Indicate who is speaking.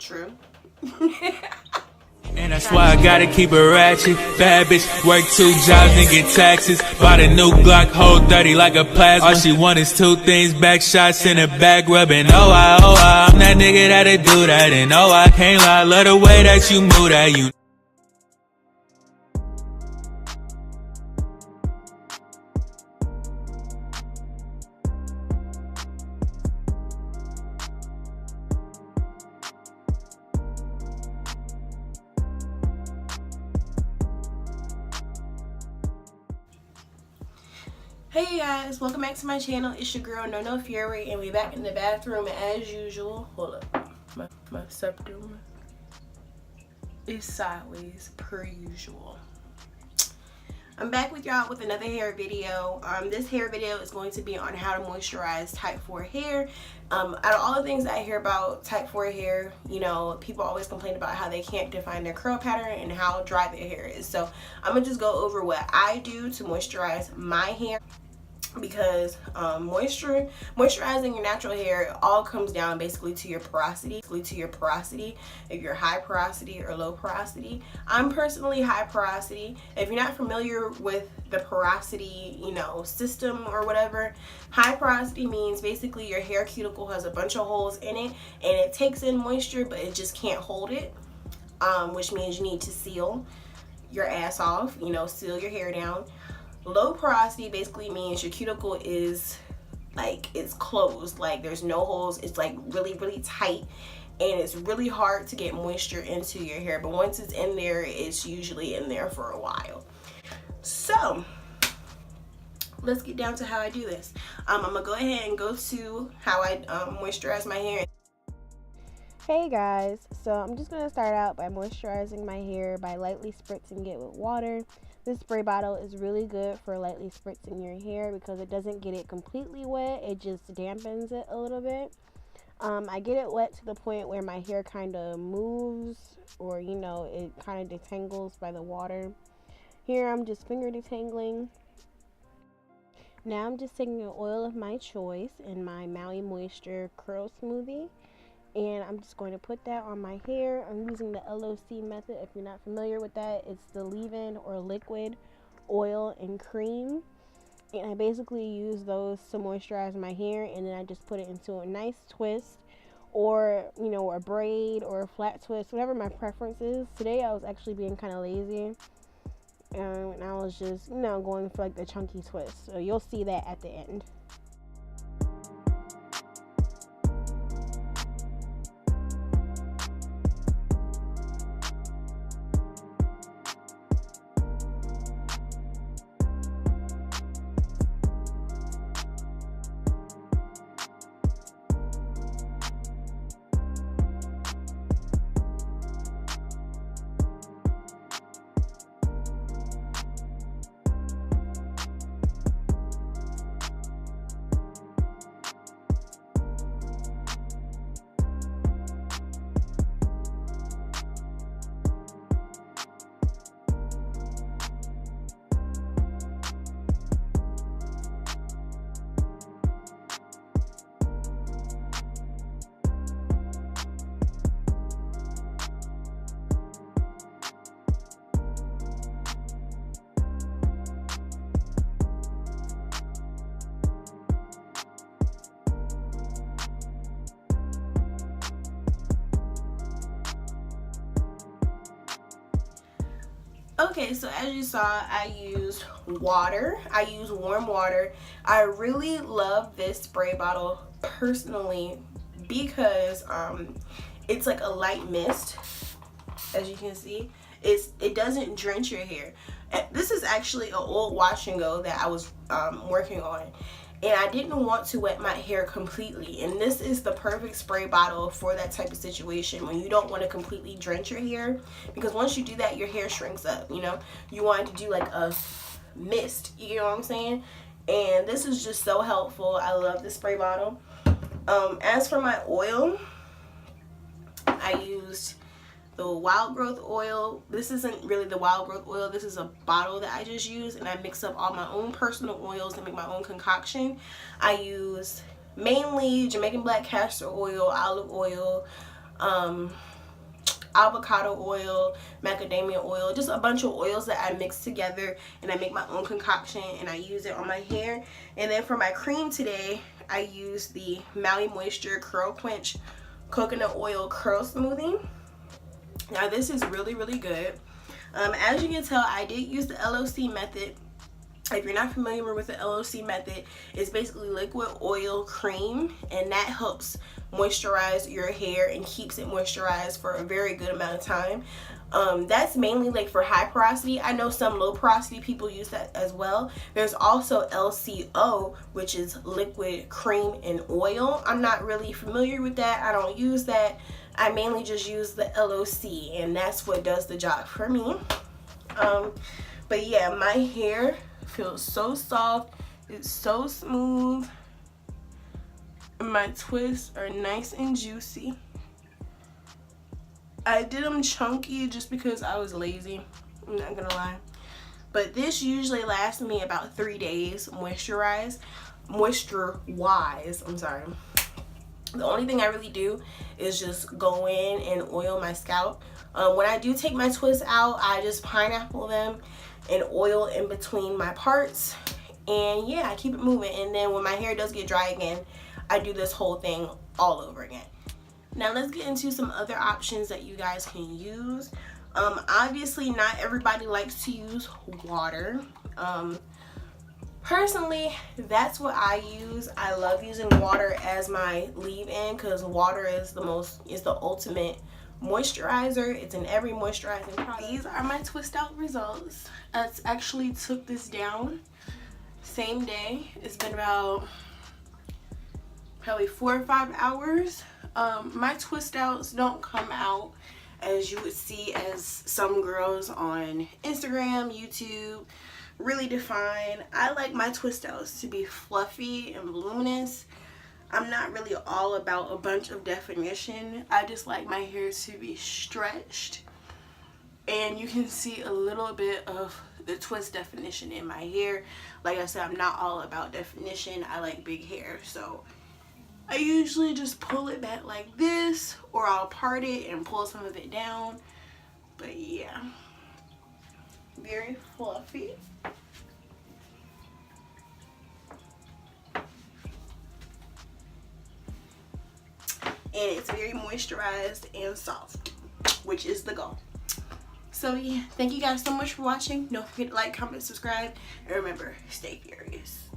Speaker 1: True.
Speaker 2: And that's why I gotta keep it ratchet. Bad bitch, work 2 jobs and get taxes. Bought a new Glock, hold 30 like a plasma. All she want is 2 things, back shots in a back rubbing. Oh, I'm that nigga that'll do that. And oh, I can't lie, love the way that you move that. You
Speaker 1: Hey guys, welcome back to my channel. It's your girl KnoKnoFuri, and we back in the bathroom as usual. Hold up, my septum is sideways per usual. I'm back with y'all with another hair video. This hair video is going to be on how to moisturize type 4 hair. Out of all the things I hear about type 4 hair, you know, people always complain about how they can't define their curl pattern and how dry their hair is. So I'm gonna just go over what I do to moisturize my hair, because moisturizing your natural hair all comes down basically to your porosity. If you're high porosity or low porosity. I'm personally high porosity. If you're not familiar with the porosity, you know, system or whatever, high porosity means basically your hair cuticle has a bunch of holes in it and it takes in moisture but it just can't hold it, which means you need to seal your ass off, you know, seal your hair down. Low porosity basically means your cuticle is like, it's closed, like there's no holes, it's like really tight, and it's really hard to get moisture into your hair, but once it's in there, it's usually in there for a while. So let's get down to how I do this. I'm gonna go ahead and go to how I moisturize my hair.
Speaker 3: Hey guys, so I'm just going to start out by moisturizing my hair by lightly spritzing it with water. This spray bottle is really good for lightly spritzing your hair because it doesn't get it completely wet, it just dampens it a little bit. I get it wet to the point where my hair kind of moves, or you know, it kind of detangles by the water. Here I'm just finger detangling. Now I'm just taking an oil of my choice in my Maui Moisture Curl Smoothie, and I'm just going to put that on my hair. I'm using the LOC method. If you're not familiar with that, it's the leave-in or liquid oil and cream, and I basically use those to moisturize my hair, and then I just put it into a nice twist, or you know, a braid or a flat twist, whatever my preference is. Today I was actually being kind of lazy, and I was just, you know, going for like the chunky twist, so you'll see that at the end.
Speaker 1: Okay, so as you saw, I used water. I use warm water. I really love this spray bottle personally because it's like a light mist. As you can see, it doesn't drench your hair. This is actually an old wash and go that I was working on, and I didn't want to wet my hair completely, and this is the perfect spray bottle for that type of situation when you don't want to completely drench your hair, because once you do that, your hair shrinks up. You know, you want to do like a mist, you know what I'm saying? And this is just so helpful. I love this spray bottle. As for my oil, I used the wild growth oil. This isn't really the wild growth oil, this is a bottle that I just use, and I mix up all my own personal oils and make my own concoction. I use mainly Jamaican black castor oil, olive oil, avocado oil, macadamia oil, just a bunch of oils that I mix together, and I make my own concoction and I use it on my hair. And then for my cream today, I use the Maui Moisture Curl Quench Coconut Oil Curl Smoothing. Now this is really, really good. As you can tell, I did use the LOC method. If you're not familiar with the LOC method, it's basically liquid oil cream, and that helps moisturize your hair and keeps it moisturized for a very good amount of time. That's mainly like for high porosity. I know some low porosity people use that as well. There's also LCO, which is liquid cream and oil. I'm not really familiar with that. I don't use that. I mainly just use the LOC, and that's what does the job for me. But yeah, my hair feels so soft. It's so smooth. My twists are nice and juicy. I did them chunky just because I was lazy, I'm not gonna lie. But this usually lasts me about 3 days moisturize-wise, I'm sorry. The only thing I really do is just go in and oil my scalp. When I do take my twists out, I just pineapple them and oil in between my parts. And yeah, I keep it moving. And then when my hair does get dry again, I do this whole thing all over again. Now let's get into some other options that you guys can use. Obviously not everybody likes to use water. Personally, that's what I use. I love using water as my leave-in because water is the ultimate moisturizer. It's in every moisturizing product. These are my twist out results. I actually took this down same day. It's been about probably 4 or 5 hours. My twist outs don't come out as you would see as some girls on Instagram, YouTube, really define. I like my twist outs to be fluffy and voluminous. I'm not really all about a bunch of definition. I just like my hair to be stretched, and you can see a little bit of the twist definition in my hair. Like I said, I'm not all about definition. I like big hair, so I usually just pull it back like this, or I'll part it and pull some of it down. But yeah, very fluffy. And it's very moisturized and soft, which is the goal. So yeah, thank you guys so much for watching. Don't forget to like, comment, subscribe, and remember, stay furious.